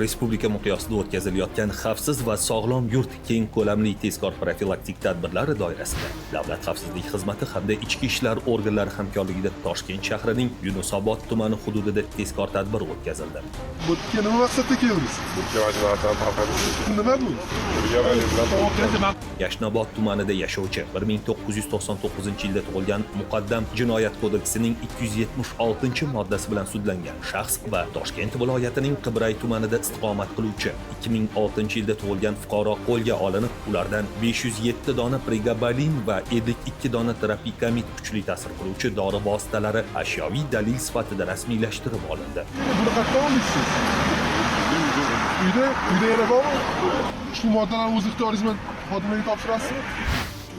respublika miqyosida o'tkazilayotgan xavfsiz va sog'lom yurt keng ko'lamli tezkor profilaktik tadbirlari doirasida Davlat xavfsizlik xizmati hamda ichki ishlar organlari hamkorligida Toshkent shahrining Yunusobod tumani hududida tezkor tadbir o'tkazildi. Bu nima maqsadda keldingiz? Nima bu? Yashnobod tumanida yashovchi 1999-yilda tug'ilgan Muqaddam Jinoyat kodeksining 276-moddasi bilan sudlangan shaxs va Toshkent viloyatining Qibray tumanida istiqomat qiluvchi 2006-yilda tug'ilgan fuqaro qo'lga olinib, ulardan 507 dona pregabalin va 52 dona terapikamid kuchli ta'sir qiluvchi dori vositalari ashyoviy dalil sifatida rasmiylashtirib olindi. Buni qatdan oldingiz? Uyda yana bormi? Shu moddalarni o'z ixtiyoringiz bilan xodimlarga topshirasizmi?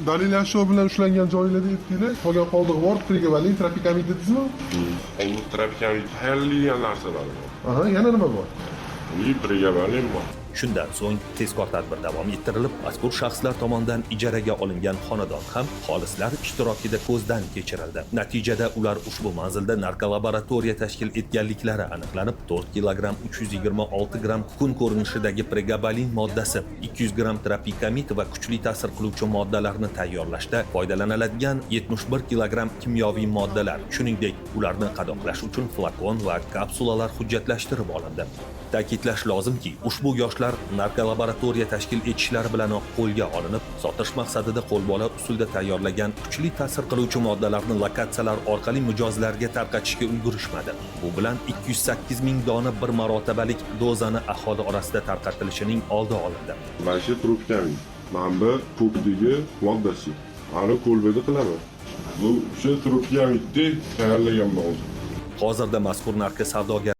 Dalil ashyo bilan ushlangan joylarda aytdinglar, qolgan qoldig'i bor, pregabalin, terapikamid dedingizmi? Terapikamid tayyorlangan narsalar bor. Aha, yana nima bor? Pregabalin bor. Shundan so'ng tezkor tadbir davom ettirilib, mazkur shaxslar tomonidan ijaraga olingan xonadon ham xolislar ishtirokida ko'zdan kechirildi. Natijada ular ushbu manzilda narkolaboratoriya tashkil etganliklari aniqlanib, 4 kilogramm 326 gramm kukun ko'rinishidagi pregabalin moddasi, 200 gramm terapikamid va kuchli ta'sir qiluvchi moddalarni tayyorlashda foydalaniladigan 71 kilogramm kimyoviy moddalar, shuningdek, ularni qadoqlash uchun flakon va kapsulalar hujjatlashtirib olindi. Ta'kidlash lozimki, ushbu yoshlar narkolaboratoriya tashkil etishlari bilanoq qo'lga olinib, sotish maqsadida qo'lbola usulda tayyorlagan kuchli ta'sir qiluvchi moddalarni lokatsiyalar orqali mijozlarga tarqatishga ulgurishmadi. Bu bilan 208 ming dona bir marotabalik dozani aholi orasida tarqatilishining oldi olindi. Mana shu trubkaning manba ko'kdagi moddasi. Ani qo'lbeda qilaman. Bu o'sha trubkamidni tayyorlagan bo'ldi. Hozirda mazkur narko savdogar